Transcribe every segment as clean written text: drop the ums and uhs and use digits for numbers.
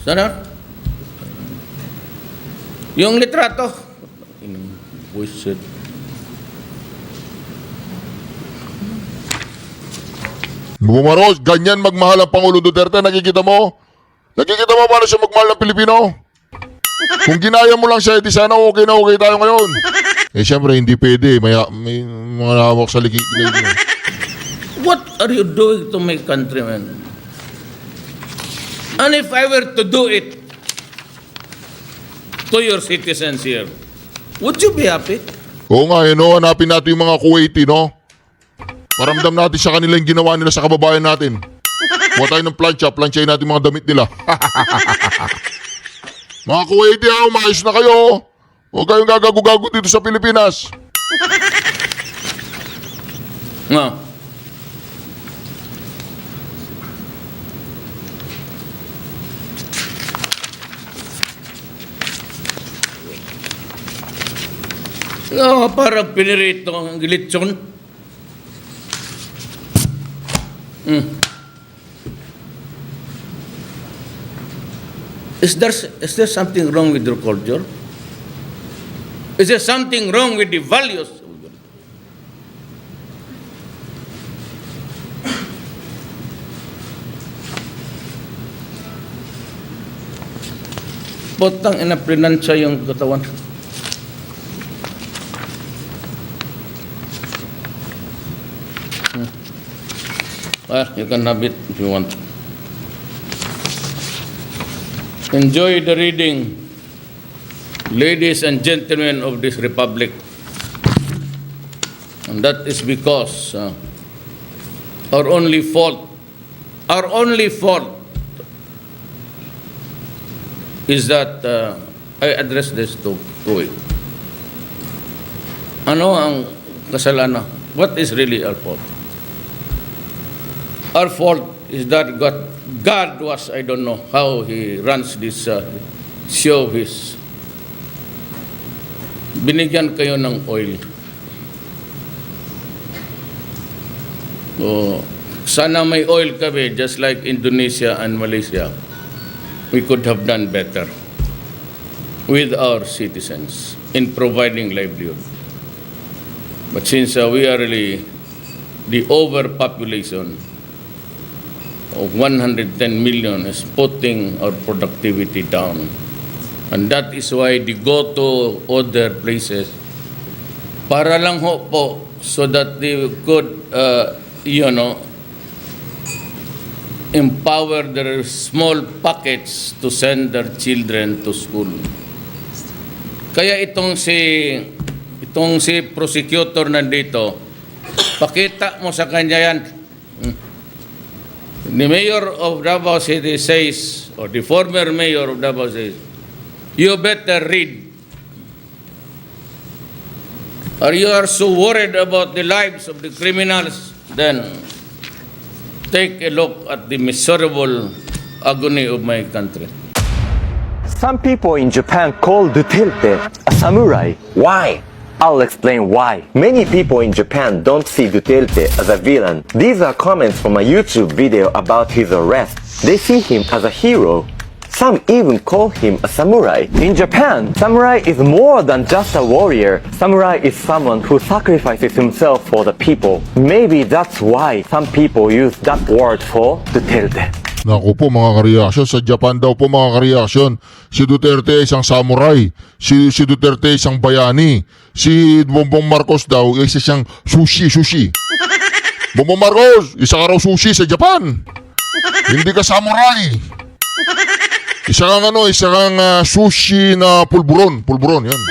Sana? Yung litrato. Bullshit. Bumaros, ganyan magmahal ang Pangulo Duterte, nakikita mo? Nakikita mo paano siya magmahal ng Pilipino? Kung ginaya mo lang siya, di sana okay na okay tayo ngayon. Eh syempre, hindi pwede. May mga hawak sa ligid. What are you doing to my countrymen? And if I were to do it to your citizens here, would you be happy? Oo nga, hanapin natin yung mga Kuwaiti, no? Paramdam natin sa kanila yung ginawa nila sa kababayan natin. Kuha tayo ng planchayin natin mga damit nila. Mga Kuwaiti, umayos na kayo. Huwag kayong gagago-gago dito sa Pilipinas. Nga. No, parang pinirito ang gilitsyon. Is there something wrong with your culture? Is there something wrong with the values? Potang inaprinansya yung katawan. You can have it if you want. Enjoy the reading, ladies and gentlemen of this republic. And that is because our only fault is that I address this to it. Ano ang kasalanan? What is really our fault? Our fault is that God was, I don't know how he runs this show. Binigyan kayo ng oil. Sana may oil kami, just like Indonesia and Malaysia. We could have done better with our citizens in providing livelihood. But since we are really the overpopulation of 110 million is putting our productivity down. And that is why they go to other places para lang ho po so that they could, empower their small pockets to send their children to school. Kaya itong si prosecutor nandito, pakita mo sa kanya yan. The mayor of Davao City says, or the former mayor of Davao says, you better read. Or you are so worried about the lives of the criminals, then take a look at the miserable agony of my country. Some people in Japan call Duterte a samurai. Why? I'll explain why. Many people in Japan don't see Duterte as a villain. These are comments from a YouTube video about his arrest. They see him as a hero. Some even call him a samurai. In Japan, samurai is more than just a warrior. Samurai is someone who sacrifices himself for the people. Maybe that's why some people use that word for Duterte. Naku po mga kareaksyon, sa Japan daw po mga kareaksyon, si Duterte ay isang samurai, si Duterte ay isang bayani, si Bongbong Marcos daw ay isang sushi. Bongbong Marcos, isa ka raw sushi sa Japan. Hindi ka samurai. Isa kang sushi na pulburon, yan.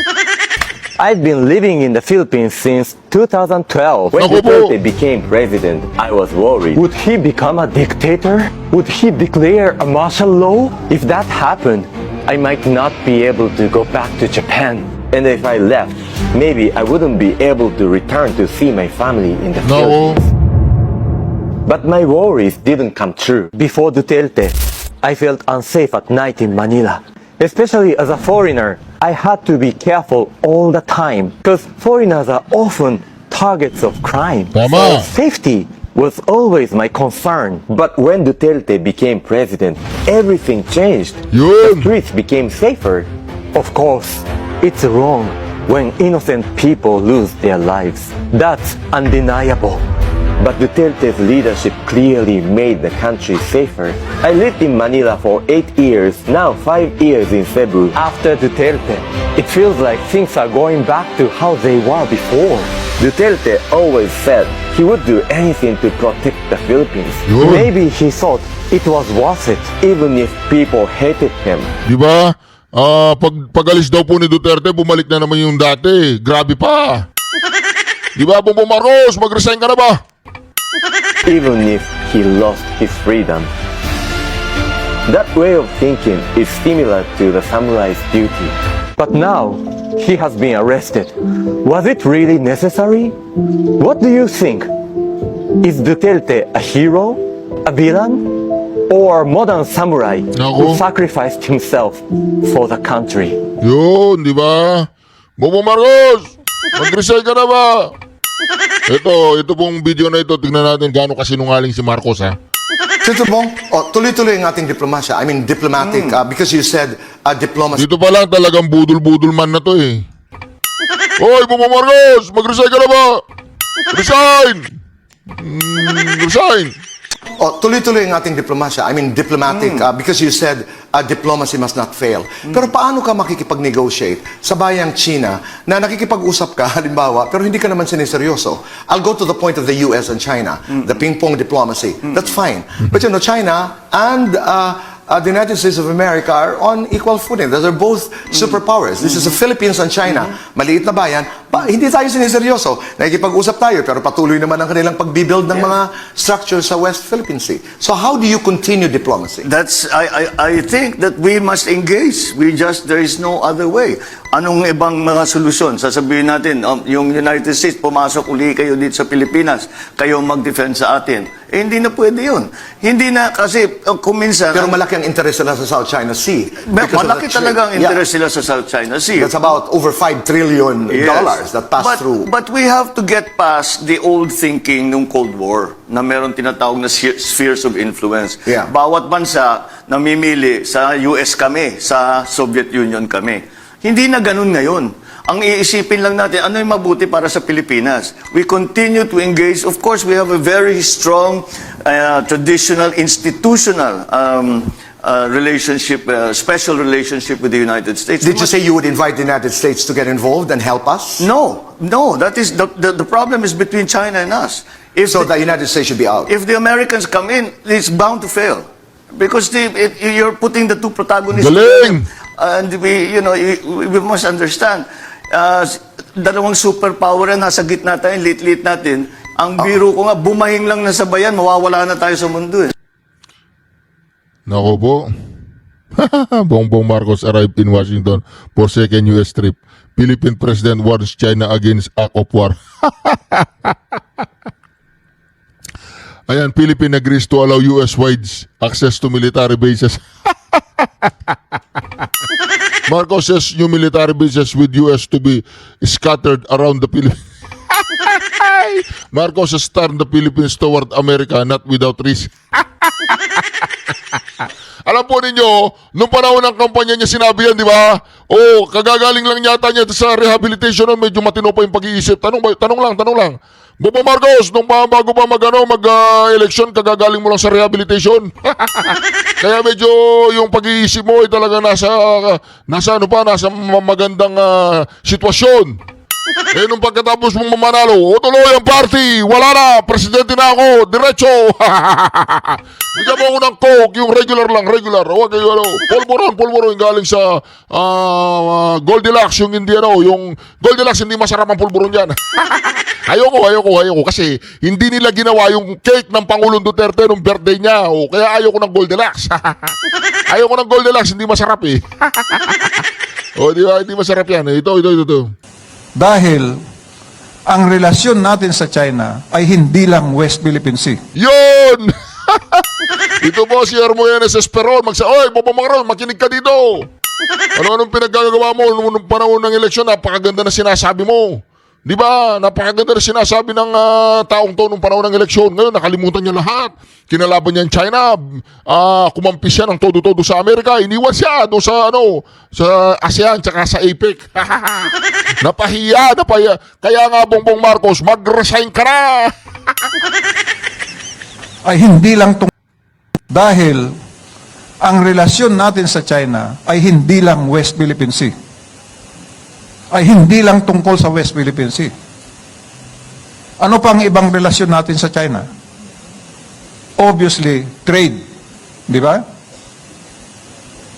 I've been living in the Philippines since 2012. When Duterte became president, I was worried. Would he become a dictator? Would he declare a martial law? If that happened, I might not be able to go back to Japan. And if I left, maybe I wouldn't be able to return to see my family in the Philippines. But my worries didn't come true. Before Duterte, I felt unsafe at night in Manila. Especially as a foreigner, I had to be careful all the time because foreigners are often targets of crime. Tama. So safety was always my concern. But when Duterte became president, everything changed. The Yun. streets became safer. Of course, it's wrong when innocent people lose their lives. That's undeniable. But Duterte's leadership clearly made the country safer. I lived in Manila for 8 years, now 5 years in Cebu. After Duterte, it feels like things are going back to how they were before. Duterte always said he would do anything to protect the Philippines. Yun. Maybe he thought it was worth it, even if people hated him. Di ba? Pag-alis daw po ni Duterte, bumalik na naman yung dati. Grabe pa. Di ba, Bongbong Marcos, mag-resign ka na ba? Even if he lost his freedom. That way of thinking is similar to the samurai's duty. But now, he has been arrested. Was it really necessary? What do you think? Is Duterte a hero? A villain? Or a modern samurai who Naku. sacrificed himself for the country? Yun, di ba? Bongbong Marcos, mag-resign ka na ba? Ito pong video na ito, tingnan natin gaano kasinungaling si Marcos, ha? Senator Bong, tuloy-tuloy ang ating diplomasya. I mean, diplomatic, because you said diplomacy. Dito pa lang talagang budol-budol man na to, eh. Hoy, Bongbong Marcos, mag-resign ka na ba? Resign! Resign! Tuloy-tuloy ang ating diplomasya. I mean, diplomatic, because you said diplomacy must not fail. Pero paano ka makikipag-negotiate sa bayang China na nakikipag-usap ka, halimbawa, pero hindi ka naman siniseryoso? I'll go to the point of the US and China, the ping-pong diplomacy. That's fine. But you know, China and the United States of America are on equal footing. They're both superpowers. This is the Philippines and China. Maliit na bayan. Hindi tayo siniseryoso. Nakikipag-usap tayo, pero patuloy naman ang kanilang pagbibuild ng mga structures sa West Philippine Sea. So how do you continue diplomacy? I think that we must engage. There is no other way. Anong ibang mga solusyon? Sasabihin natin, yung United States, pumasok uli kayo dito sa Pilipinas, kayo mag-defend sa atin. Hindi na pwede yun. Hindi na kasi kung minsan... Pero malaki ang interest nila sa South China Sea. Malaki talaga ang interest nila sa South China Sea. That's about over $5 trillion that pass through. But we have to get past the old thinking nung Cold War na meron tinatawag na spheres of influence. Yeah. Bawat bansa namimili sa US kami, sa Soviet Union kami. Hindi na ganun ngayon. Ang iisipin lang natin, ano yung mabuti para sa Pilipinas? We continue to engage. Of course, we have a very strong, traditional, institutional relationship, special relationship with the United States. Did you say you would invite the United States to get involved and help us? No. That is the problem is between China and us. So the United States should be out. If the Americans come in, it's bound to fail. Because you're putting the two protagonists Galing! together. And we must understand, dalawang superpower na nasa gitna tayo, lit-lit natin. Ang biro ko nga, bumahing lang na sa bayan, mawawala na tayo sa mundo. Naku po. Bongbong Marcos arrived in Washington for second US trip. Philippine President warns China against act of war. Ayan, Philippine agrees to allow US-wide access to military bases. Marcos says new military bases with US to be scattered around the Philippines. Marcos has turned the Philippines toward America not without risk. Alam po ninyo, nung panahon ng kampanya niya sinabi yan, di ba? Kagagaling lang yata niya sa rehabilitation nun, medyo matino pa yung pag-iisip. Tanong lang. Bongbong Marcos, bago pa mag-election, kagagaling mo lang sa rehabilitation. Kaya medyo yung pag-iisip mo ay talaga nasa magandang sitwasyon. Nung pagkatapos mong mamanalo, tuloy ang party, wala na, presidente na ako, diretso. Bigyan mo ako ng coke, yung regular. Huwag kayo, pulburon, galing sa Goldilocks, yung hindi, yung Goldilocks, hindi masarap ang pulburon yan. Ayoko, kasi hindi nila ginawa yung cake ng Pangulong Duterte nung birthday niya, kaya ayoko ng Goldilocks. Ayoko ng Goldilocks, hindi masarap eh. Di ba, hindi masarap yan. Ito. Dahil ang relasyon natin sa China ay hindi lang West Philippine Sea. Yun! Ito po si Hermogenes Esperon. Oy, Bongbong Marcos, makinig ka dito. Anong pinaggagawa mo nung panahon ng eleksyon? Napakaganda na sinasabi mo. Di ba? Napakaganda na sinasabi ng taong to nung panahon ng eleksyon. Ngayon, nakalimutan niya lahat. Kinalaban niya ang China. Kumampi siya ng todo-todo sa Amerika. Iniwan siya doon sa, sa ASEAN tsaka sa APEC. Napahiya. Kaya nga, Bongbong Marcos, mag-resign ka na. Ay hindi lang dahil ang relasyon natin sa China ay hindi lang West Philippine Sea. Ay hindi lang tungkol sa West Philippine Sea. Ano pang ibang relasyon natin sa China? Obviously, trade. Di ba?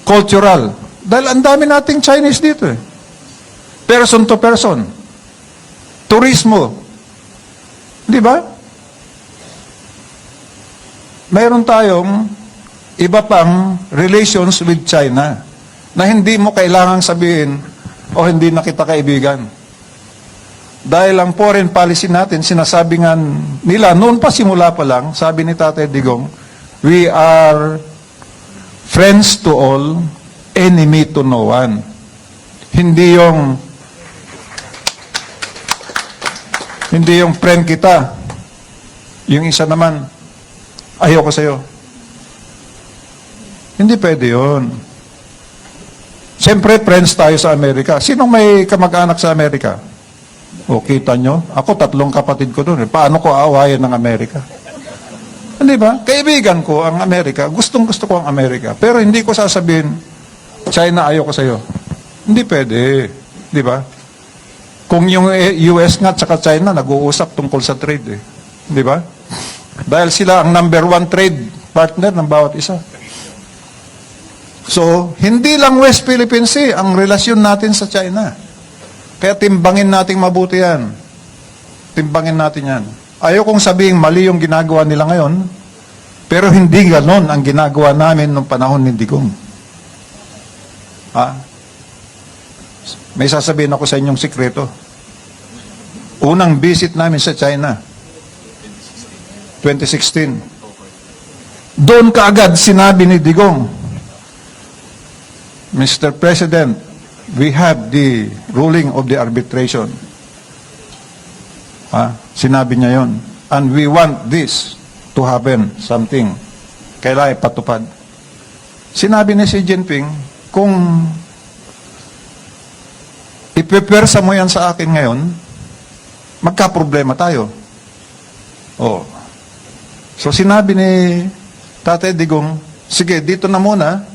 Cultural. Dahil ang dami nating Chinese dito eh. Person to person. Turismo. Di ba? Mayroon tayong iba pang relations with China na hindi mo kailangang sabihin o hindi na kita kaibigan. Dahil ang foreign policy natin, sinasabi nga nila, noon pa simula pa lang, sabi ni Tatay Digong, we are friends to all, enemy to no one. Hindi yung friend kita. Yung isa naman, ayoko sa'yo. Hindi pwede yun. Siyempre, friends tayo sa Amerika. Sinong may kamag-anak sa Amerika? O, kita nyo? Ako, 3 kapatid ko doon. Paano ko aawayan ng Amerika? Hindi ba? Kaibigan ko ang Amerika. Gustong-gusto ko ang Amerika. Pero hindi ko sasabihin, China, ayoko sa'yo. Hindi pwede. Di ba? Kung yung US nga at China, nag-uusap tungkol sa trade. Di ba? Dahil sila ang number 1 trade partner ng bawat isa. So, hindi lang West Philippine Sea ang relasyon natin sa China. Kaya timbangin natin mabuti yan. Timbangin natin yan. Ayaw kong sabihin mali yung ginagawa nila ngayon, pero hindi ganon ang ginagawa namin nung panahon ni Digong. May sasabihin ako sa inyong sikreto. Unang visit namin sa China, 2016. Doon kaagad sinabi ni Digong, Mr. President, we have the ruling of the arbitration. Sinabi niya yon. And we want this to happen, something. Kailangan ipatupad. Sinabi ni Xi Jinping, kung ipipersa mo yan sa akin ngayon, magka-problema tayo. So sinabi ni Tatay Digong, sige, dito na muna,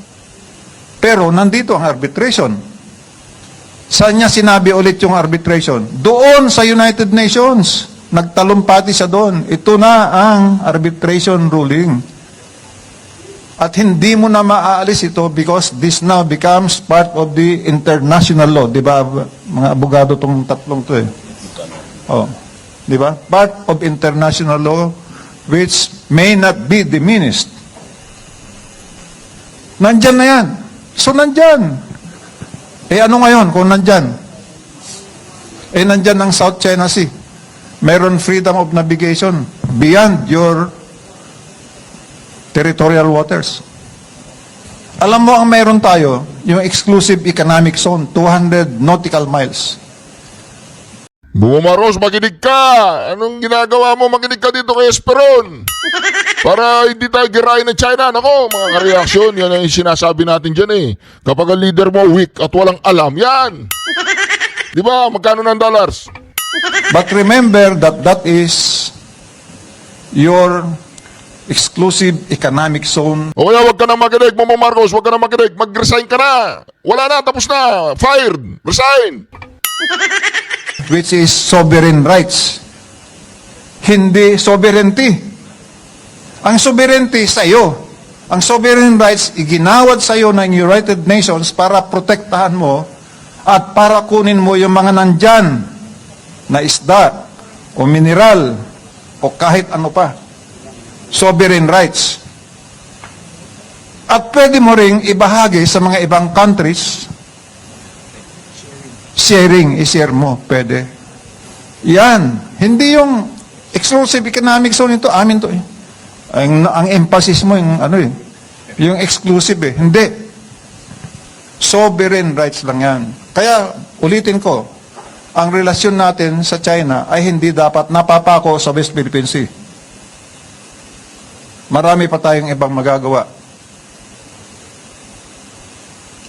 pero nandito ang arbitration. Saan niya sinabi ulit yung arbitration? Doon sa United Nations. Nagtalumpati siya doon. Ito na ang arbitration ruling. At hindi mo na maaalis ito because this now becomes part of the international law. Di ba, mga abogado tong tatlong to eh. Di ba? Part of international law which may not be diminished. Nandyan na yan. So, nandyan. Ano ngayon kung nandyan? Nandyan ang South China Sea. Meron freedom of navigation beyond your territorial waters. Alam mo ang meron tayo, yung exclusive economic zone, 200 nautical miles. Bumaros, makinig ka! Anong ginagawa mo? Makinig ka dito kay Esperon! Para hindi tayo girahin ng China. Nako, mga kareaksyon, yan ang sinasabi natin dyan eh. Kapag ang leader mo weak at walang alam, yan! Di ba? Magkano ng dollars? But remember that that is your exclusive economic zone. O kaya wag ka na makinig, Bongbong Marcos, wag ka na makinig. Mag-resign ka na! Wala na, tapos na! Fired! Resign! Which is sovereign rights. Hindi sovereignty. Ang sovereignty sa iyo. Ang sovereign rights, iginawad sa iyo ng United Nations para protektahan mo at para kunin mo yung mga nandyan na isda o mineral o kahit ano pa. Sovereign rights. At pwede mo ring ibahagi sa mga ibang countries. Sharing, i-share mo, pwede. Yan. Hindi yung exclusive economic zone ito, amin to eh. Ang emphasis mo, yung ano eh, yung exclusive eh. Hindi. Sovereign rights lang yan. Kaya, ulitin ko, ang relasyon natin sa China ay hindi dapat napapako sa West Philippine Sea. Marami pa tayong ibang magagawa.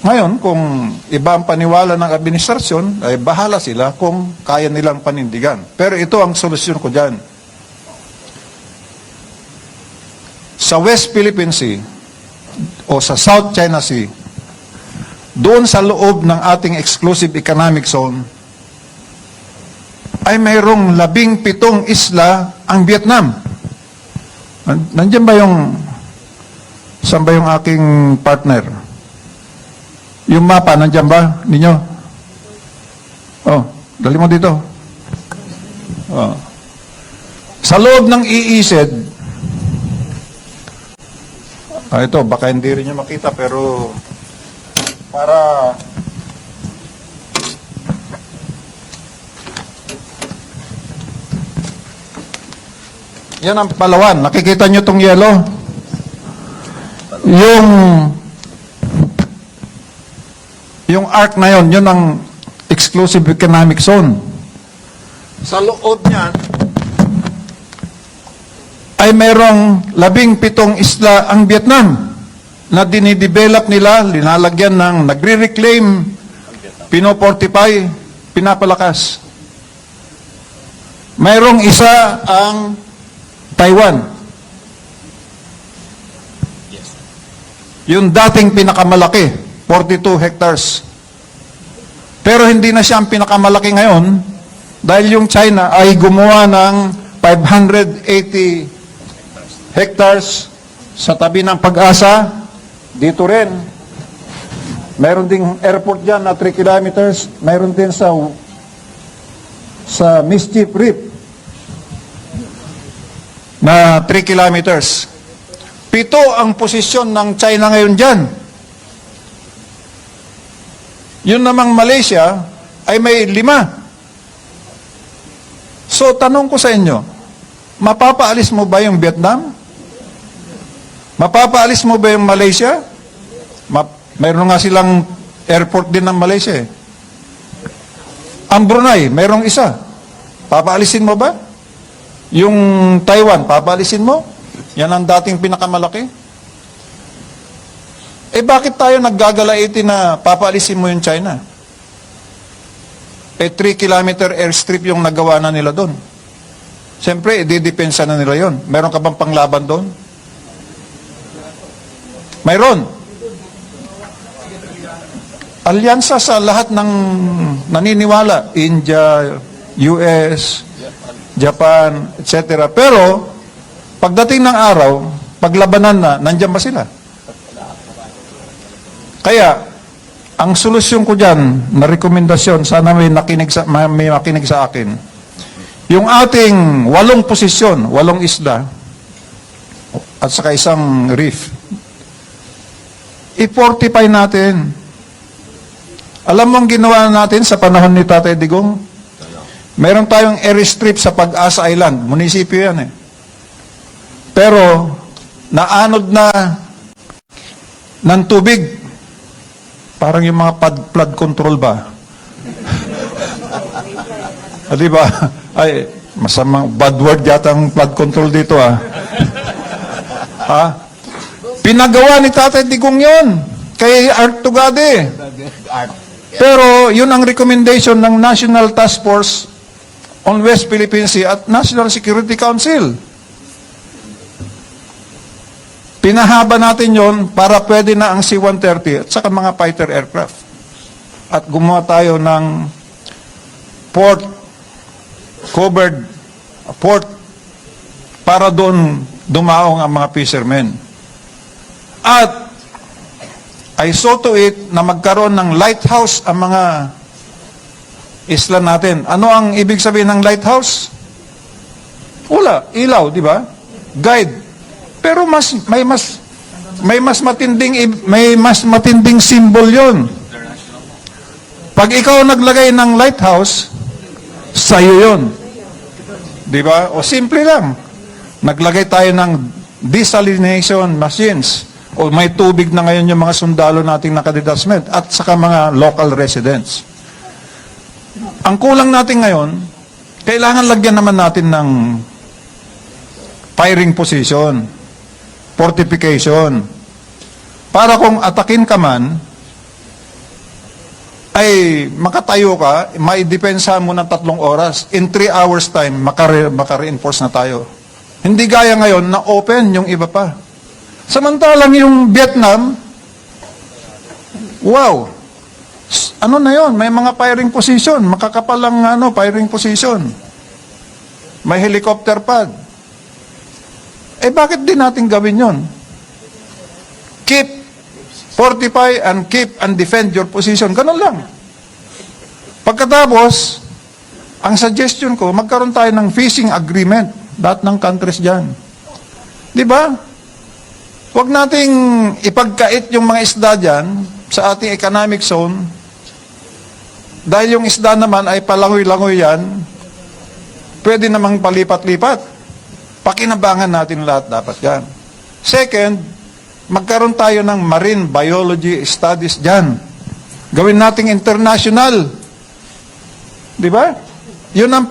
Ngayon, kung iba ang paniwala ng administrasyon, ay bahala sila kung kaya nilang panindigan. Pero ito ang solusyon ko dyan. Sa West Philippine Sea o sa South China Sea, doon sa loob ng ating exclusive economic zone, ay mayroong 17 isla ang Vietnam. Nandiyan ba saan ba yung aking partner? Yung mapa, nandiyan ba ninyo? Oh, dali mo dito. Oh. Sa loob ng EEZ, ito, baka hindi rin nyo makita, pero para yan ang Palawan. Nakikita nyo itong yellow? Yung arc na yon, yun ang exclusive economic zone. Sa loob niyan, ay mayroong 17 isla ang Vietnam na dinidevelop nila, linalagyan ng nagre-reclaim, pinoportify, pinapalakas. Mayroong isa ang Taiwan. Yung dating pinakamalaki, 42 hectares. Pero hindi na siya ang pinakamalaki ngayon dahil yung China ay gumawa ng 580 hectares sa tabi ng Pag-asa. Dito rin. Mayroon ding airport dyan na 3 kilometers. Mayroon din sa Mischief Reef na 3 kilometers. 7 ang posisyon ng China ngayon dyan. Yun namang Malaysia ay may 5. So, tanong ko sa inyo, mapapaalis mo ba yung Vietnam? Mapapaalis mo ba yung Malaysia? Mayroon nga silang airport din ng Malaysia. Ang Brunei, mayroong isa. Papaalisin mo ba? Yung Taiwan, papaalisin mo? Yan ang dating pinakamalaki. Bakit tayo naggagalaiti na papaalisin mo yung China? 3 kilometer airstrip yung nagawa na nila doon. Siyempre, ididepensa na nila yon. Meron ka bang panglaban doon? Mayroon. Alyansa sa lahat ng naniniwala. India, US, Japan, etc. Pero, pagdating ng araw, paglabanan na, nandiyan ba sila? Kaya, ang solusyon ko dyan, na rekomendasyon, sana may makinig sa akin, yung ating 8 posisyon, 8 isla, at saka isang reef, i-fortify natin. Alam mo ang ginawa natin sa panahon ni Tatay Digong? Meron tayong airstrip sa Pag-asa Island. Munisipyo yan eh. Pero, naanod na ng tubig. Parang yung mga flood control ba? Di ba? Ay, masamang bad word yata ang flood control dito ah. Ha? Pinagawa ni Tatay Digong yun. Kay Art Tugade. Pero, yun ang recommendation ng National Task Force on West Philippine Sea at National Security Council. Pinahaba natin yon para pwede na ang C-130 at saka mga fighter aircraft. At gumawa tayo ng covered port para doon dumaong ang mga fishermen. At I saw to it na magkaroon ng lighthouse ang mga isla natin. Ano ang ibig sabihin ng lighthouse? Wala, ilaw, di ba? Guide. Pero may mas matinding symbol 'yon. Pag ikaw naglagay ng lighthouse, sa'yo 'yon. Di ba? O simple lang. Naglagay tayo ng desalination machines. O may tubig na ngayon yung mga sundalo nating nakadetachment at saka mga local residents. Ang kulang natin ngayon, kailangan lagyan naman natin ng firing position, fortification, para kung atakin ka man, ay makatayo ka, maidepensa mo ng 3 oras. In 3 hours time, maka-reinforce na tayo. Hindi gaya ngayon na open yung iba pa. Samantalang yung Vietnam, wow, ano na yon? May mga firing position, makakapalang firing position. May helicopter pad. Eh bakit din natin gawin yon? Keep, fortify, and keep and defend your position. Ganun lang. Pagkatapos, ang suggestion ko, magkaroon tayo ng fishing agreement. Lahat ng countries dyan. Di ba? Huwag nating ipagkait yung mga isda dyan sa ating economic zone. Dahil yung isda naman ay palangoy-langoy yan, pwede namang palipat-lipat. Pakinabangan natin lahat dapat yan. Second, magkaroon tayo ng marine biology studies dyan. Gawin nating international. Di ba? Yun ang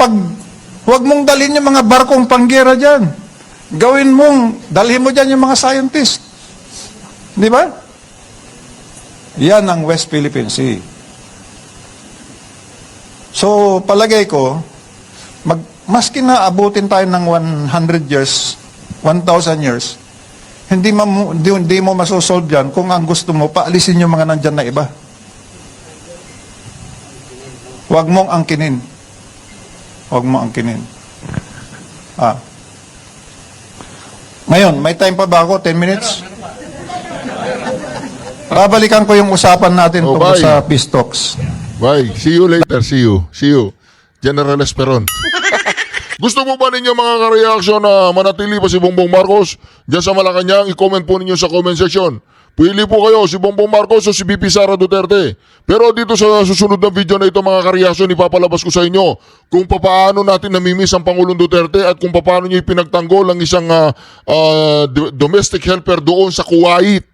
huwag mong dalhin yung mga barkong panggera dyan. Gawin mong, dalhin mo dyan yung mga scientist. Di ba? Yan ang West Philippine Sea. So, palagay ko, maski na abutin tayo ng 100 years, 1,000 years, hindi mo masosolve yan kung ang gusto mo, paalisin yung mga nandyan na iba. Huwag mong angkinin. Huwag mong angkinin. Ngayon, may time pa ba ako? 10 minutes? Babalikan ko yung usapan natin tungkol bye. sa peace talks. Bye. See you later. See you. See you. General Esperon. Gusto mo ba ninyo mga ka-reaction na manatili pa si Bongbong Marcos dyan sa Malacanang? I-comment po ninyo sa comment section. Pili po kayo si Bongbong Marcos o si VP Sara Duterte. Pero dito sa susunod na video na ito mga ka-reaction, ipapalabas ko sa inyo kung paano natin namimiss ang Pangulong Duterte at kung paano niya ipinagtanggol ang isang domestic helper doon sa Kuwait.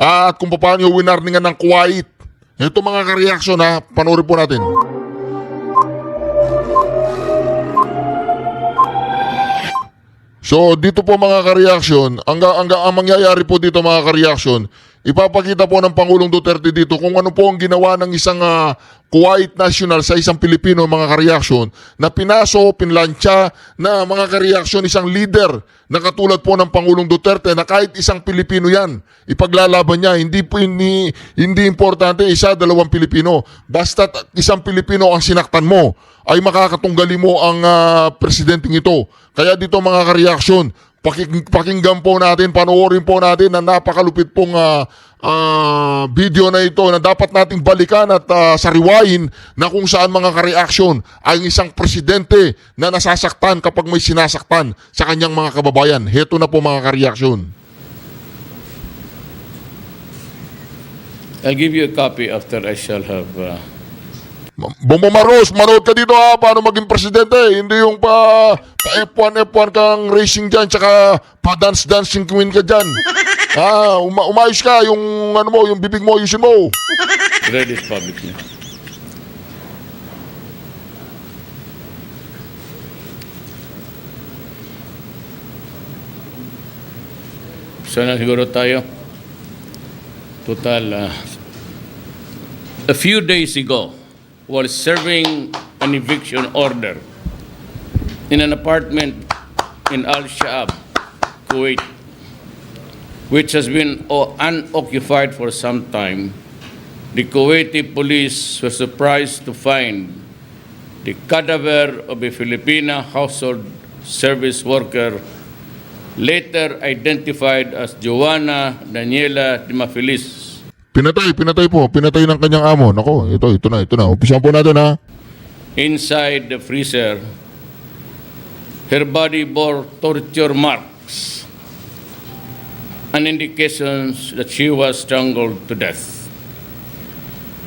At kung paano niya winarningan ng Kuwait. Ito mga ka-reaction ha, panoorin po natin. So dito po mga ka-reaction, ang mangyayari po dito mga ka-reaction, ipapakita po ng Pangulong Duterte dito kung ano po ang ginawa ng isang Kuwait national sa isang Pilipino mga ka-reaction na pinlansya na mga ka-reaction isang leader na katulad po ng Pangulong Duterte na kahit isang Pilipino yan, ipaglalaban niya. Hindi importante isa, 2 Pilipino. Basta isang Pilipino ang sinaktan mo, ay makakatunggali mo ang presidenteng ito. Kaya dito mga ka-reaction, pakinggan po natin, panoorin po natin na napakalupit pong video na ito na dapat nating balikan at sariwain na kung saan mga ka-reaction ay isang presidente na nasasaktan kapag may sinasaktan sa kanyang mga kababayan. Heto na po mga ka-reaction. I'll give you a copy after I shall have... Bongbong Marcos, manood ka dito ha, paano maging presidente. Hindi yung pa F1 kang racing dyan, tsaka pa-dance-dancing queen ka dyan. Umayos ka, yung yung bibig mo, ayusin mo. read it publicly. So na siguro tayo. Total, a few days ago, while serving an eviction order in an apartment in Al-Shaab, Kuwait, which has been unoccupied for some time, the Kuwaiti police were surprised to find the cadaver of a Filipina household service worker, later identified as Joanna Daniela Dimafilis. Pinatay ng kanyang amo. Nako, ito na. Umpisahan po natin ha. Inside the freezer, her body bore torture marks and indications that she was strangled to death.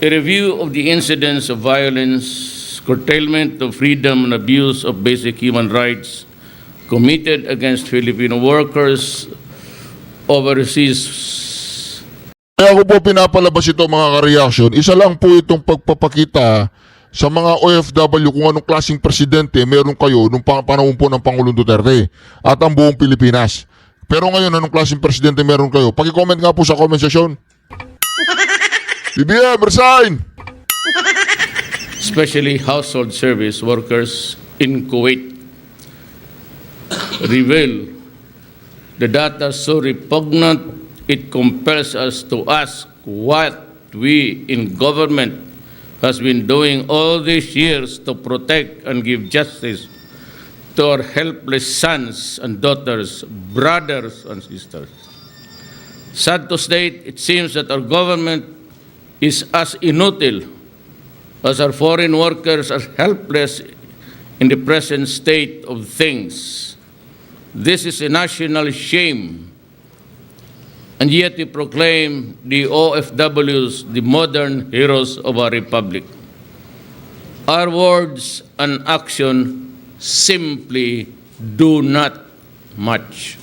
A review of the incidents of violence, curtailment of freedom and abuse of basic human rights committed against Filipino workers overseas. Kaya ko po pinapalabas ito mga ka-reaction. Isa lang po itong pagpapakita sa mga OFW kung anong klaseng presidente meron kayo nung panahon po ng Pangulong Duterte at ang buong Pilipinas. Pero ngayon, anong klaseng presidente meron kayo? Paki-comment nga po sa comment section. BBM, resign! Especially household service workers in Kuwait, reveal the data so repugnant it compels us to ask what we in government has been doing all these years to protect and give justice to our helpless sons and daughters, brothers and sisters. Sad to state, it seems that our government is as inutile as our foreign workers are helpless in the present state of things. This is a national shame, and yet we proclaim the OFWs the modern heroes of our republic. Our words and action simply do not match.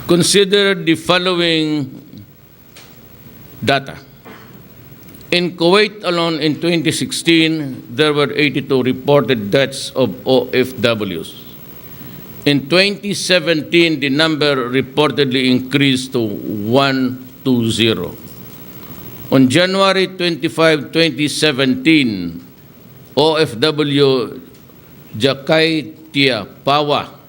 Consider the following data. In Kuwait alone in 2016, there were 82 reported deaths of OFWs. In 2017, the number reportedly increased to 120. On January 25, 2017, OFW Jakaitia Pawa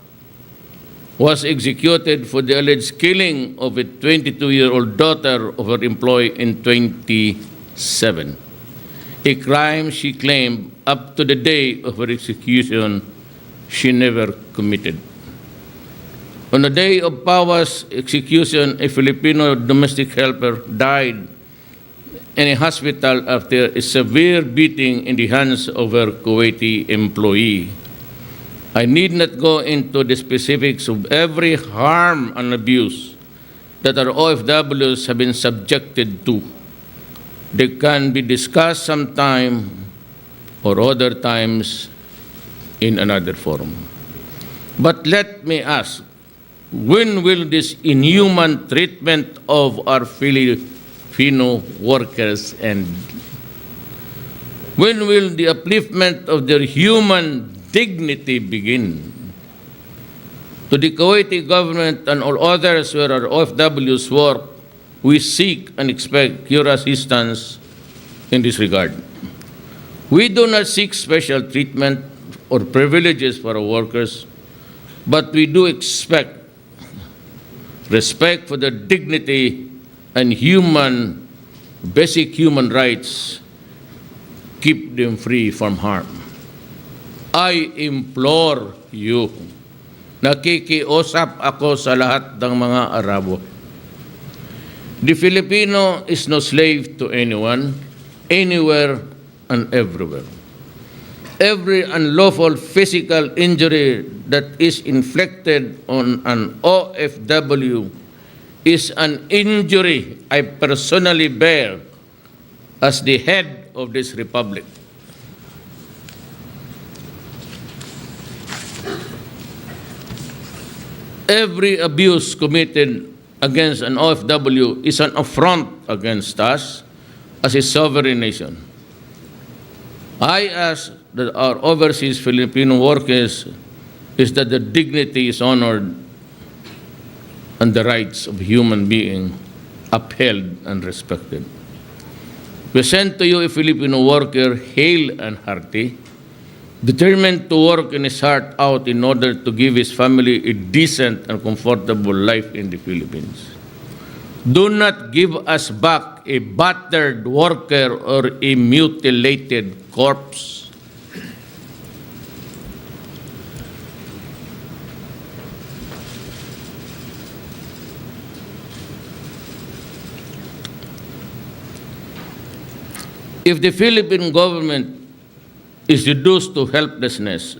was executed for the alleged killing of a 22-year-old daughter of her employee in 2007, a crime she claimed up to the day of her execution she never committed. On the day of Pawa's execution, a Filipino domestic helper died in a hospital after a severe beating in the hands of her Kuwaiti employee. I need not go into the specifics of every harm and abuse that our OFWs have been subjected to. They can be discussed sometime or other times in another forum. But let me ask, when will this inhuman treatment of our Filipino workers end? When will the upliftment of their human dignity begin? To the Kuwaiti government and all others where our OFWs work, we seek and expect your assistance in this regard. We do not seek special treatment or privileges for our workers, but we do expect respect for their dignity and basic human rights. Keep them free from harm. I implore you, nakikiusap ako sa lahat ng mga Arabo. The Filipino is no slave to anyone, anywhere and everywhere. Every unlawful physical injury that is inflicted on an OFW is an injury I personally bear as the head of this republic. Every abuse committed against an OFW is an affront against us as a sovereign nation. I ask that our overseas Filipino workers is that their dignity is honored and the rights of human being upheld and respected. We send to you a Filipino worker, hale and hearty, determined to work in his heart out in order to give his family a decent and comfortable life in the Philippines. Do not give us back a battered worker or a mutilated corpse. If the Philippine government is reduced to helplessness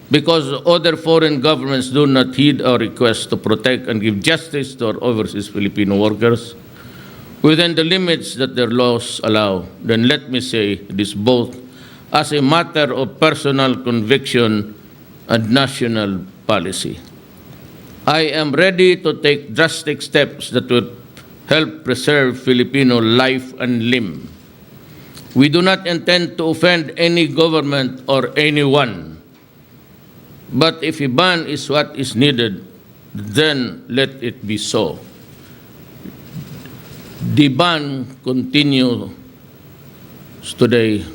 because other foreign governments do not heed our request to protect and give justice to our overseas Filipino workers within the limits that their laws allow, then let me say this both as a matter of personal conviction and national policy. I am ready to take drastic steps that would help preserve Filipino life and limb. We do not intend to offend any government or anyone. But if a ban is what is needed, then let it be so. The ban continues today,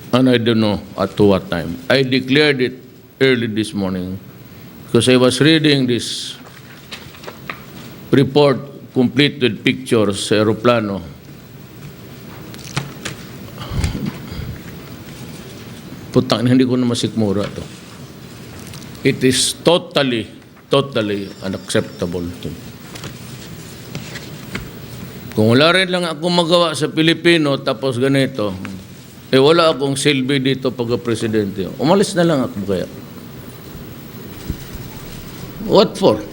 and I don't know at what time. I declared it early this morning because I was reading this report complete with pictures sa aeroplano. Putang, hindi ko na masikmura to. It is totally unacceptable to me. Kung wala rin lang ako magawa sa Pilipino tapos ganito, wala akong silbi dito pagka-presidente. Umalis na lang ako kaya. What for?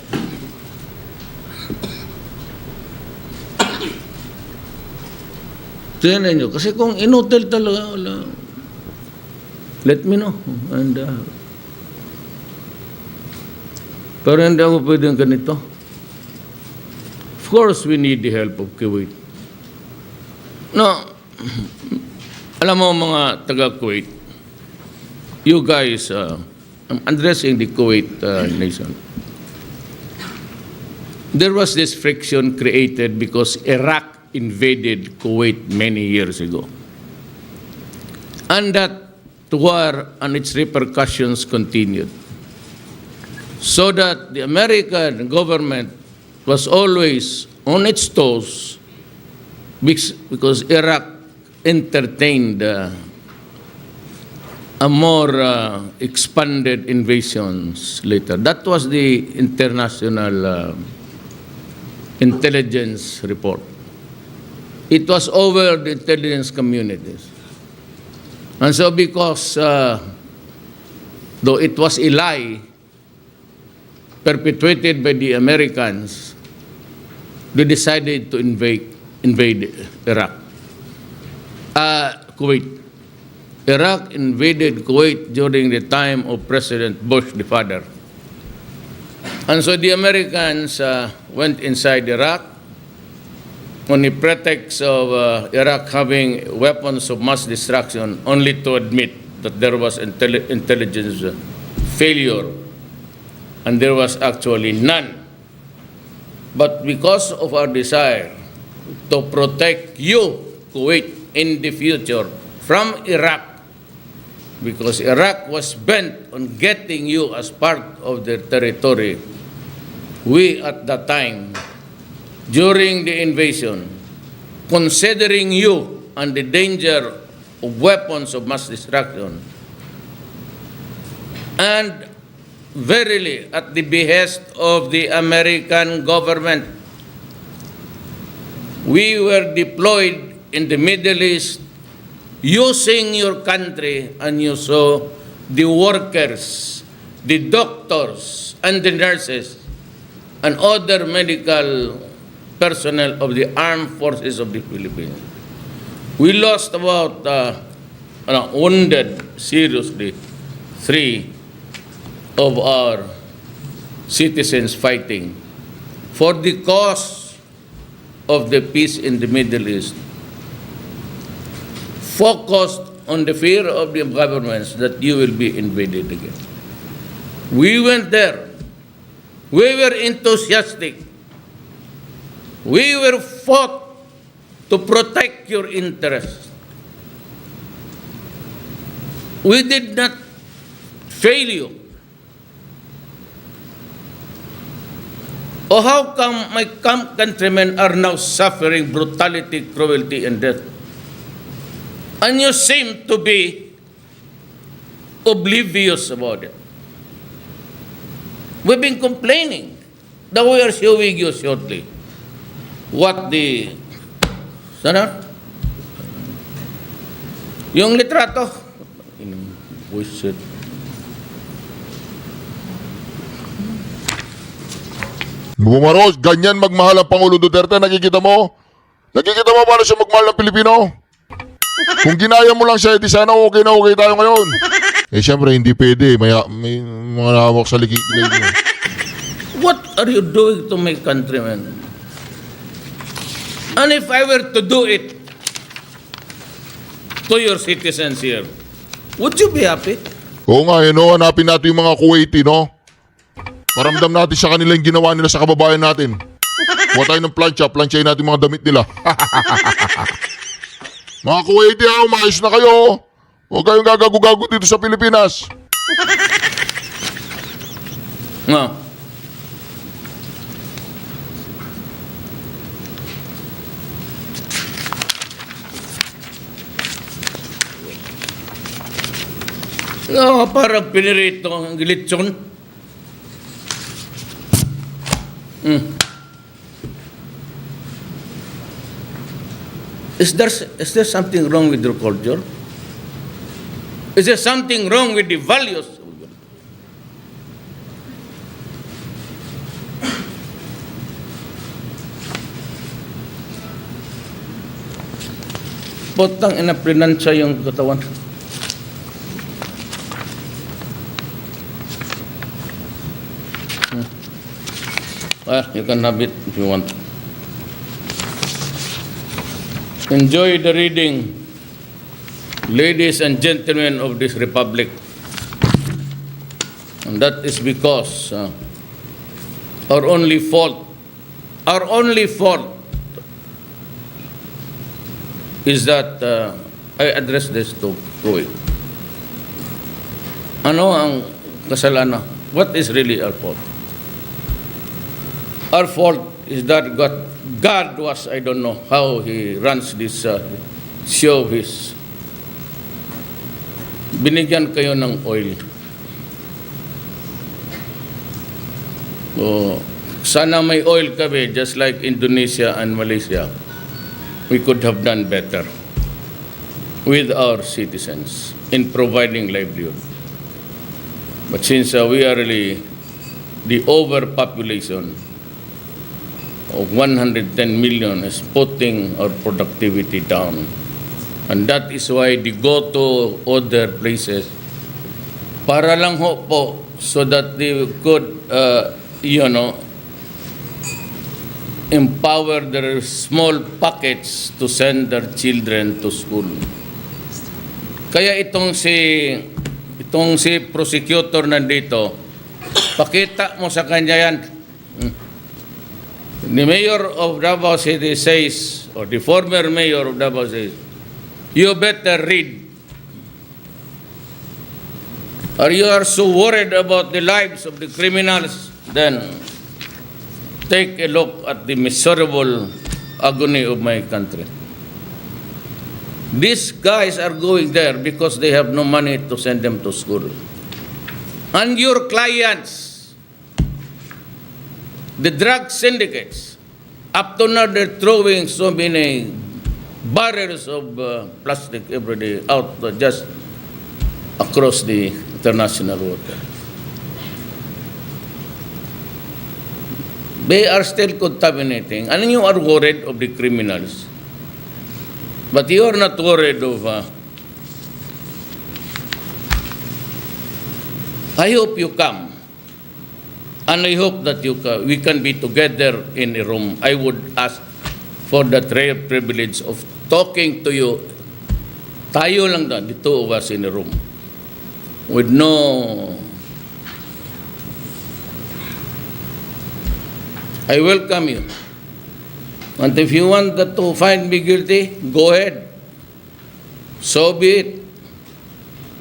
Tingnan nyo. Kasi kung in-hotel talaga, wala. Let me know. And, pero hindi ako pwedeng ganito. Of course, we need the help of Kuwait. No, alam mo mga taga-Kuwait, you guys, I'm addressing the Kuwait nation. There was this friction created because Iraq invaded Kuwait many years ago. And that war and its repercussions continued. So that the American government was always on its toes because Iraq entertained a more expanded invasions later. That was the international intelligence report. It was over the intelligence communities. And so because, though it was a lie perpetuated by the Americans, they decided to invade Iraq. Kuwait. Iraq invaded Kuwait during the time of President Bush, the father. And so the Americans went inside Iraq on the pretext of Iraq having weapons of mass destruction, only to admit that there was intelligence failure, and there was actually none. But because of our desire to protect you, Kuwait, in the future from Iraq, because Iraq was bent on getting you as part of their territory, we at that time, during the invasion, considering you and the danger of weapons of mass destruction, and verily at the behest of the American government, we were deployed in the Middle East using your country, and you saw the workers, the doctors, and the nurses, and other medical personnel of the armed forces of the Philippines. We lost about, wounded seriously, 3 of our citizens fighting for the cause of the peace in the Middle East, focused on the fear of the governments that you will be invaded again. We went there. We were enthusiastic. We were fought to protect your interests. We did not fail you. Oh, how come my countrymen are now suffering brutality, cruelty, and death? And you seem to be oblivious about it. We've been complaining that we are showing you shortly what the... Sana? Yung litrato. Bullshit. Bumaros, ganyan magmahal ang Pangulo Duterte, nakikita mo? Nakikita mo paano siya magmahal ng Pilipino? Kung ginaya mo lang siya, di sana okay na okay tayo ngayon. Siyempre, hindi pwede. May mga hawak sa likik mo. What are you doing to my countrymen? And if I were to do it to your citizens here, would you be happy? Oo nga, no? Hanapin natin yung mga Kuwaiti, no? Paramdam natin sa kanila yung ginawa nila sa kababayan natin. Kuha tayo ng planchayin natin mga damit nila. Mga Kuwaiti, umayos na kayo. Huwag kayong gagago-gago dito sa Pilipinas. No. No, parang pinirito ang gilitsyon. Is there something wrong with your culture? Is there something wrong with the values? Potang ina prinansya yung katawan. You can have it if you want. Enjoy the reading, ladies and gentlemen of this republic. And that is because our only fault is that I address this to Kuwait. Ano ang kasalanan? What is really our fault? Our fault is that God was, I don't know how he runs this show. Binigyan kayo ng oil. Sana may oil kami, just like Indonesia and Malaysia. We could have done better with our citizens in providing livelihood. But since we are really the overpopulation of 110 million is putting our productivity down. And that is why they go to other places para lang ho po so that they could, empower their small pockets to send their children to school. Kaya itong si prosecutor nandito, pakita mo sa kanya yan. The mayor of Davao City says, or the former mayor of Davao says, you better read. Or you are so worried about the lives of the criminals, then take a look at the miserable agony of my country. These guys are going there because they have no money to send them to school. And your clients, the drug syndicates, up to now they're throwing so many barrels of plastic every day out just across the international water. They are still contaminating. And you are worried of the criminals. But you are not worried of... I hope you come. And I hope that we can be together in a room. I would ask for that rare privilege of talking to you. Tayo lang na, the two of us in a room. With no... I welcome you. And if you want to find me guilty, go ahead. So be it.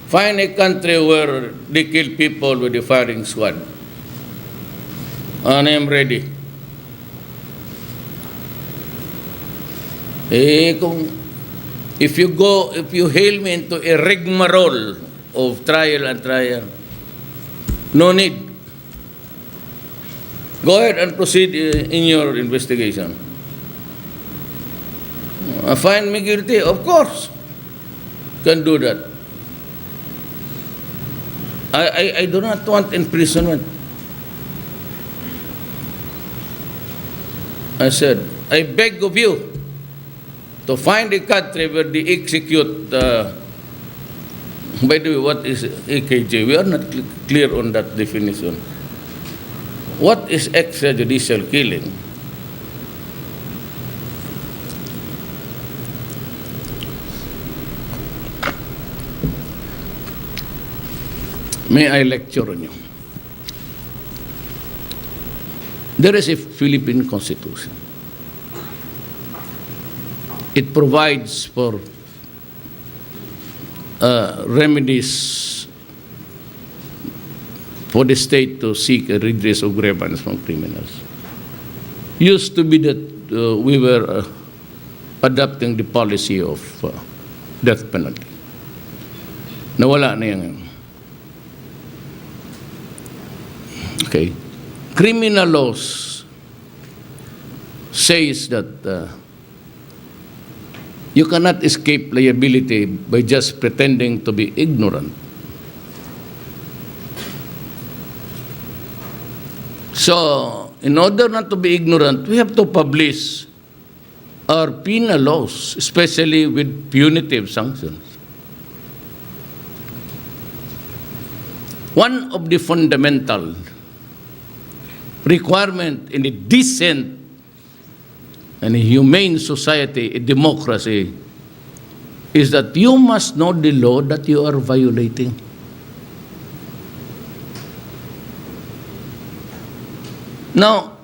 Find a country where they kill people with a firing squad. And I am ready. If you hail me into a rigmarole of trial and trial, no need. Go ahead and proceed in your investigation. Find me guilty, of course. Can do that. I do not want imprisonment. I said, I beg of you to find a country where they execute, by the way, what is AKJ? We are not clear on that definition. what is extrajudicial killing? May I lecture on you? There is a Philippine Constitution. It provides for remedies for the state to seek a redress of grievance from criminals. Used to be that we were adopting the policy of death penalty. Nawala na yan. Okay. Criminal laws says that you cannot escape liability by just pretending to be ignorant. So, in order not to be ignorant, we have to publish our penal laws, especially with punitive sanctions. One of the fundamental requirement in a decent and a humane society, a democracy, is that you must know the law that you are violating. Now,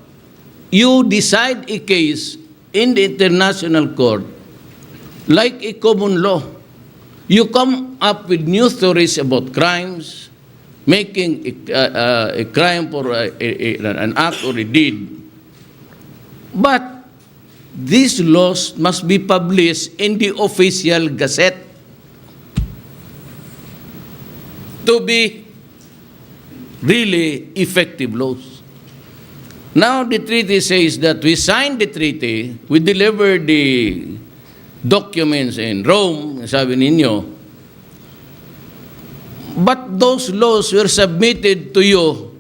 you decide a case in the international court like a common law. You come up with new stories about crimes, making a crime for an act or a deed. But these laws must be published in the official gazette to be really effective laws. Now the treaty says that we signed the treaty, we delivered the documents in Rome, sabi ninyo, but those laws were submitted to you,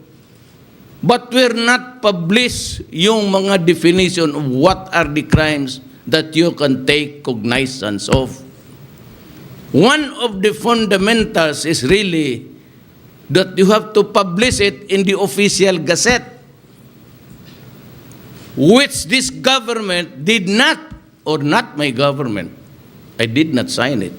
but were not published yung mga definition of what are the crimes that you can take cognizance of. One of the fundamentals is really that you have to publish it in the official gazette, which this government did not, or not my government. I did not sign it.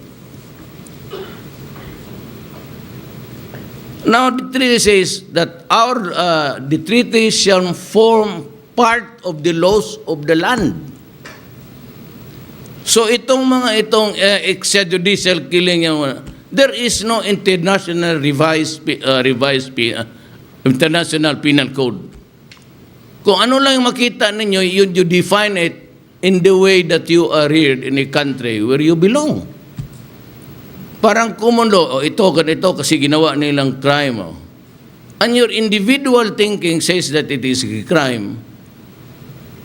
Now the treaty says that the treaty shall form part of the laws of the land. So itong extrajudicial killing, there is no international international penal code. Kung ano lang yung makita ninyo, you define it in the way that you are here in a country where you belong. Parang common law, ito, ganito, kasi ginawa nilang crime. And your individual thinking says that it is a crime.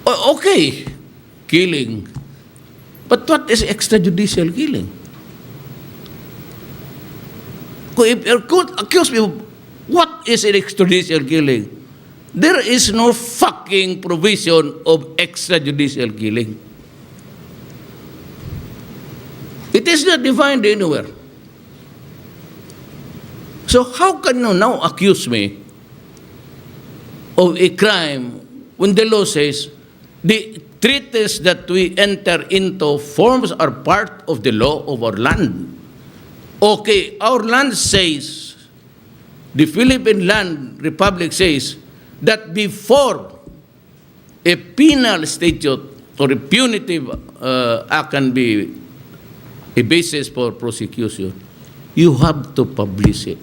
Okay, killing. But what is extrajudicial killing? If you could accuse me of what is an extrajudicial killing, there is no fucking provision of extrajudicial killing. It is not defined anywhere. So how can you now accuse me of a crime when the law says the treaties that we enter into forms are part of the law of our land? Okay, our land says, the Philippine Land Republic says, that before a penal statute or a punitive act can be a basis for prosecution, you have to publish it.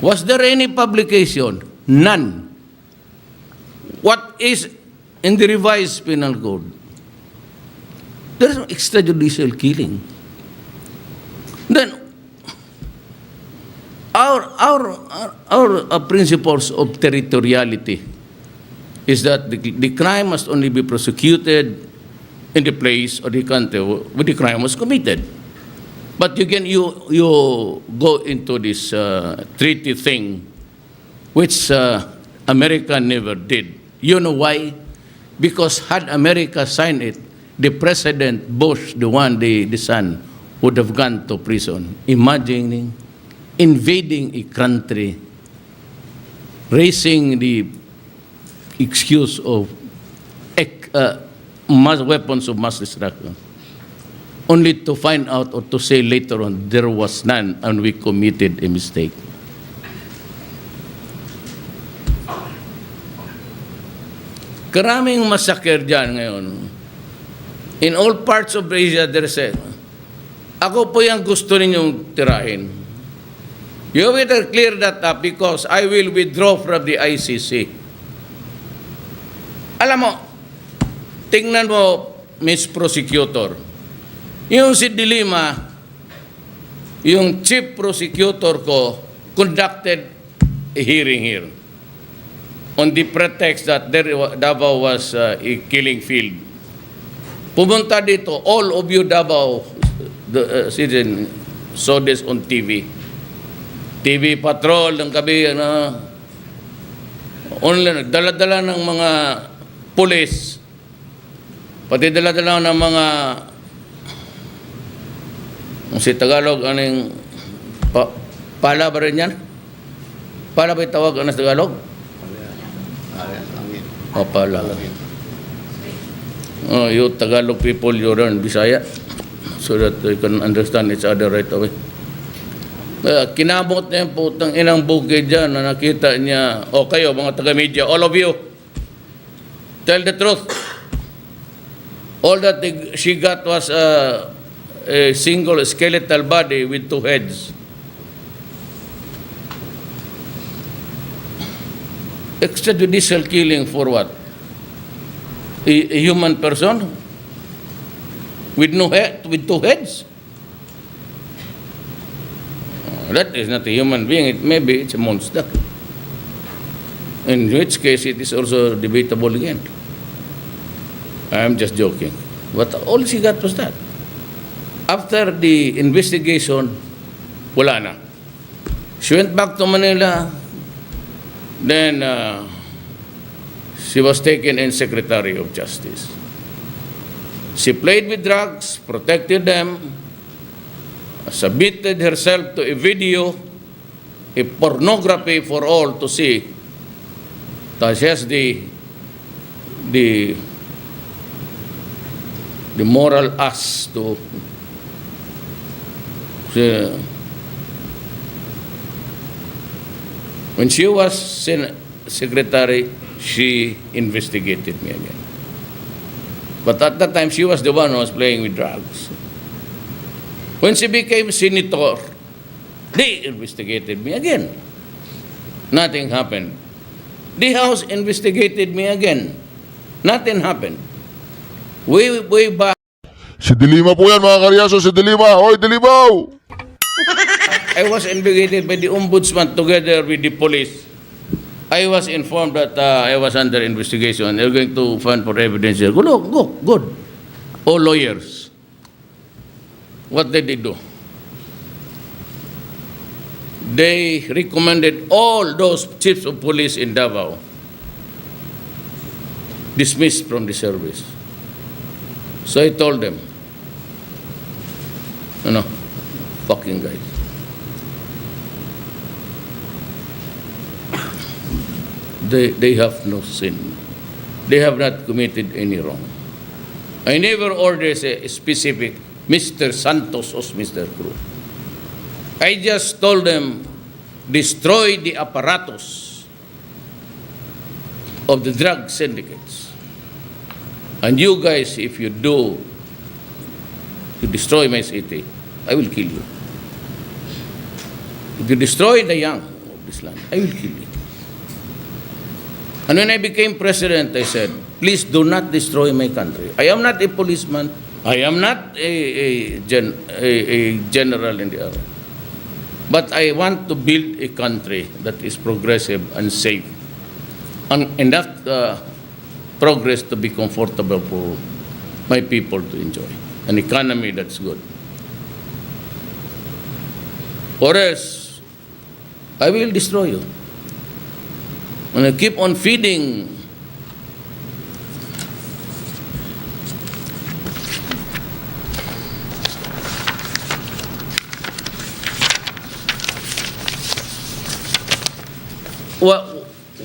Was there any publication? None. What is in the revised penal code? There is no extrajudicial killing. Then, our principles of territoriality is that the crime must only be prosecuted in the place or the country where the crime was committed. But you go into this treaty thing, which America never did. You know why? Because had America signed it, the President Bush, the son, would have gone to prison. Imagining invading a country raising the excuse of weapons of mass destruction, only to find out or to say later on there was none and we committed a mistake. Karaming massacre dyan ngayon. In all parts of Asia, there's a, ako po yung gusto ninyong tirahin. You better clear that up because I will withdraw from the ICC. Alam mo, tingnan mo, Miss Prosecutor, yung si Dilima, yung chief prosecutor ko, conducted a hearing here on the pretext that Davao was a killing field. Pumunta dito, all of you Davao citizen saw this on TV. TV patrol ng gabi, online, dala-dala ng mga pulis, pati dala-dala ng mga, si Tagalog, anong, pala ba rin yan? Pala ba yung tawag sa Tagalog? Pala. Oh, you Tagalog people, you learn Bisaya so that you can understand each other right away. Kinabot niya yung putang inang bukid dyan na nakita niya, o kayo mga taga-media, all of you, tell the truth. All that she got was a single skeletal body with two heads. Extrajudicial killing for what? A human person with no head, with two heads? That is not a human being. Maybe it's a monster. In which case, it is also debatable again. I am just joking. But all she got was that. After the investigation, wala na. She went back to Manila. Then, she was taken in Secretary of Justice. She played with drugs, protected them, submitted herself to a video, a pornography for all to see. That she has the moral ass to when she was secretary, she investigated me again. But at that time, she was the one who was playing with drugs. When she became senator, they investigated me again. Nothing happened. The House investigated me again. Nothing happened. Way back, Si Dilima po yan mga karyaso, si Dilima. Hoy, Dilimaw! I was investigated by the ombudsman together with the police. I was informed that I was under investigation. They're going to fund for evidence here. Good. All lawyers. What did they do? They recommended all those chiefs of police in Davao dismissed from the service. So I told them, fucking guys. They have no sin. They have not committed any wrong. I never ordered a specific Mr. Santos or Mr. Cruz. I just told them, destroy the apparatus of the drug syndicates. And you guys, if you do to destroy my city, I will kill you. If you destroy the young of this land, I will kill you. And when I became president, I said, please do not destroy my country. I am not a policeman. I am not a general in the army. But I want to build a country that is progressive and safe. And enough progress to be comfortable for my people to enjoy. An economy that's good. Or else, I will destroy you. And I keep on feeding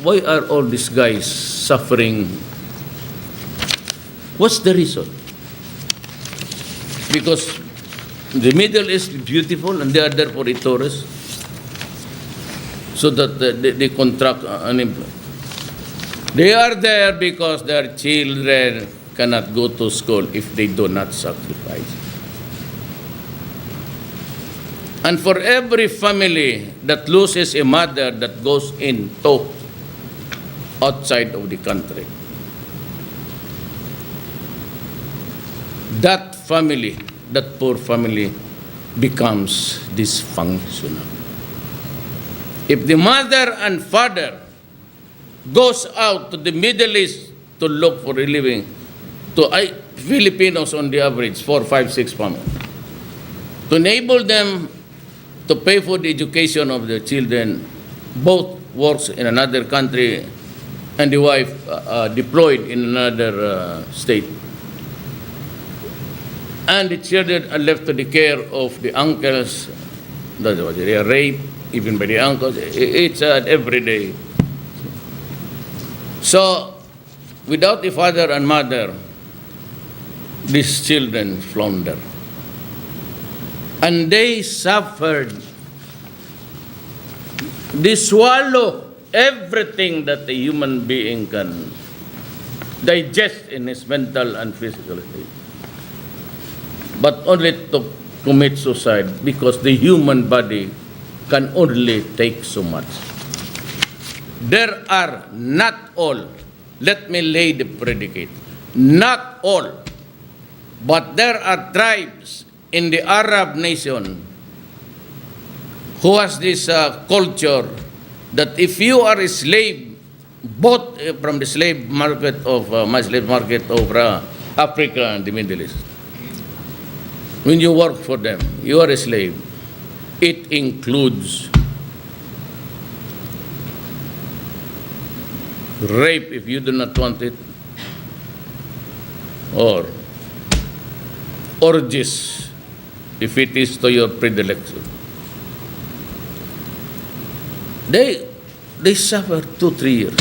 why are all these guys suffering? What's the reason? Because the Middle East is beautiful and they are there for tourists, so that they contract unemployment. They are there because their children cannot go to school if they do not sacrifice. And for every family that loses a mother that goes into outside of the country, that family, that poor family, becomes dysfunctional. If the mother and father goes out to the Middle East to look for a living, to Filipinos on the average, 4, 5, 6 families, to enable them to pay for the education of their children, both works in another country and the wife deployed in another state. And the children are left to the care of the uncles, they are raped even by the uncles. It's every day. So, without the father and mother, these children flounder. And they suffered. They swallow everything that a human being can digest in his mental and physical state, but only to commit suicide because the human body can only take so much. There are not all, let me lay the predicate, not all, but there are tribes in the Arab nation who has this culture that if you are a slave, bought from the slave market of Africa and the Middle East, when you work for them, you are a slave. It includes rape if you do not want it, or orgies if it is to your predilection. They suffer 2-3 years.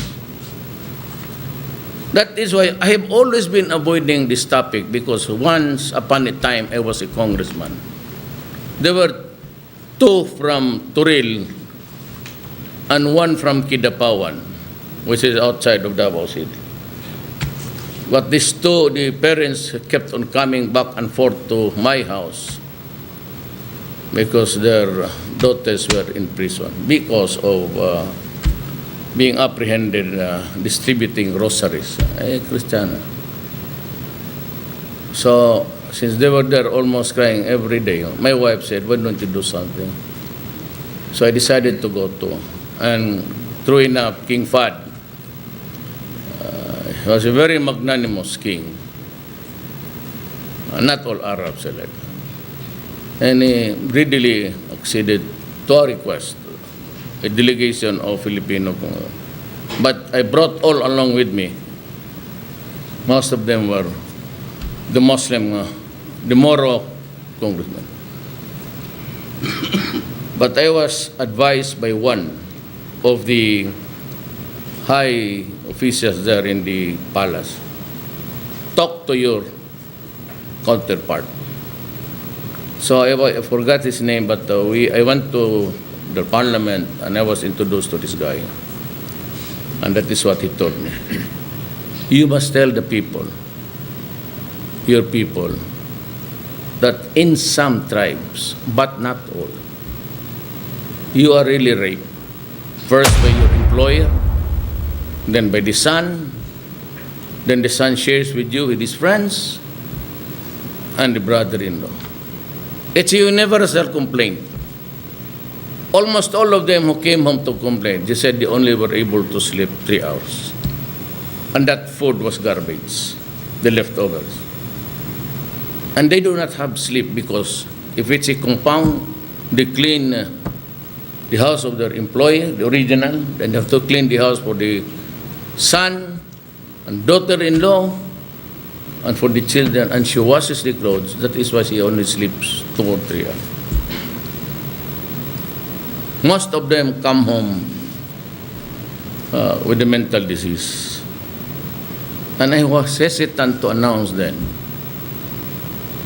That is why I have always been avoiding this topic, because once upon a time I was a congressman. There were 2 from Turil and 1 from Kidapawan, which is outside of Davao City. But these 2, the parents kept on coming back and forth to my house because their daughters were in prison because of being apprehended distributing groceries. Christiana. So, since they were there almost crying every day, my wife said, why don't you do something? So I decided to go to. And true enough, King Fahd, he was a very magnanimous king. Not all Arabs are like that. And he readily acceded to our request, a delegation of Filipino. But I brought all along with me. Most of them were the Muslim, the Moro congressman. But I was advised by one of the high officials there in the palace, talk to your counterpart. So I forgot his name, but I went to the parliament and I was introduced to this guy. And that is what he told me. You must tell the people, your people, that in some tribes, but not all, you are really raped. First by your employer, then by the son, then the son shares with you with his friends, and the brother-in-law. It's universal complaint. Almost all of them who came home to complain, they said they only were able to sleep 3 hours. And that food was garbage, the leftovers. And they do not have sleep because if it's a compound, they clean the house of their employee, the original, then they have to clean the house for the son and daughter-in-law and for the children, and she washes the clothes. That is why she only sleeps 2 or 3 hours. Most of them come home with a mental disease. And I was hesitant to announce then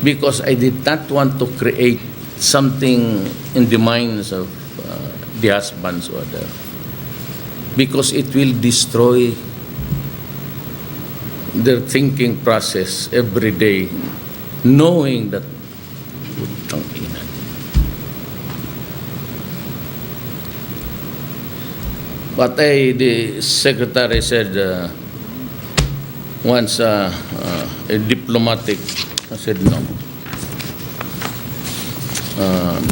because I did not want to create something in the minds of the husbands or other, because it will destroy their thinking process every day, knowing that putang ina. But the secretary said once a diplomatic, I said no.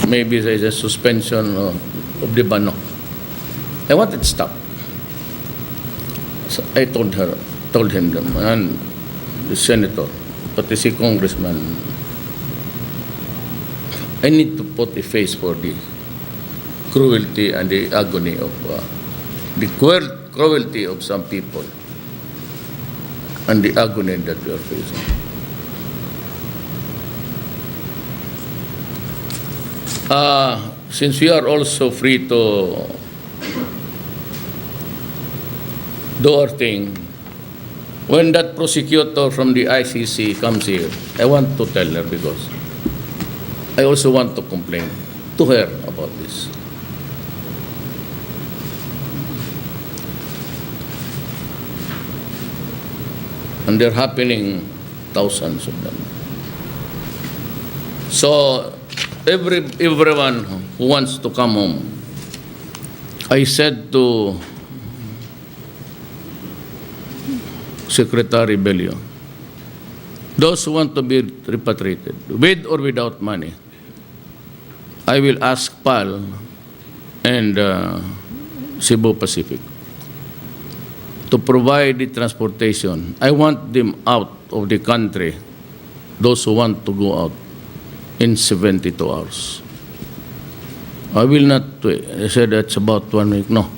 Maybe there's a suspension of the ban. No. I want it stopped. So I told him, and the senator, pati si congressman, I need to put a face for the cruelty and the agony of the cruelty of some people and the agony that we are facing. Since we are also free to do our thing, when that prosecutor from the ICC comes here, I want to tell her, because I also want to complain to her about this. And they're happening, thousands of them. So everyone who wants to come home, I said to Secretary Bello, those who want to be repatriated, with or without money, I will ask PAL and Cebu Pacific to provide the transportation. I want them out of the country, those who want to go out, in 72 hours. I will not wait. I said that's about 1 week. No.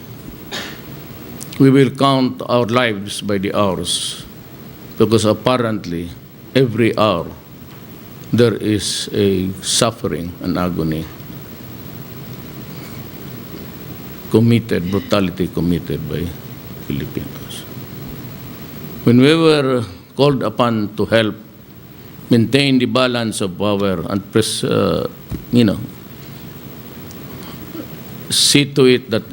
We will count our lives by the hours, because apparently every hour there is a suffering and agony committed, brutality committed by Filipinos. When we were called upon to help maintain the balance of power and see to it that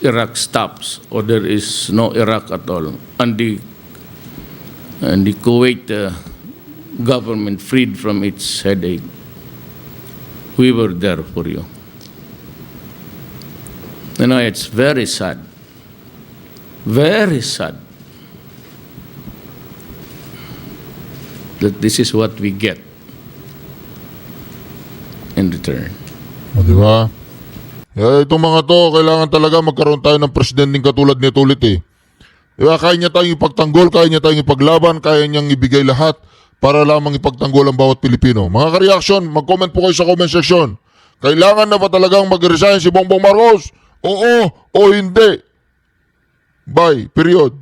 Iraq stops, or there is no Iraq at all, and the Kuwait government freed from its headache. We were there for you. You know, it's very sad. Very sad that this is what we get in return. O, di ba? Itong mga to, kailangan talaga magkaroon tayo ng presidenteng katulad nito ulit eh. Diba, kaya niya tayong ipagtanggol, kaya niya tayong ipaglaban, kaya niyang ibigay lahat para lamang ipagtanggol ang bawat Pilipino. Mga ka-reaction, mag-comment po kayo sa comment section. Kailangan na ba talagang mag-resign si Bongbong Marcos? Oo o hindi? Bye. Period.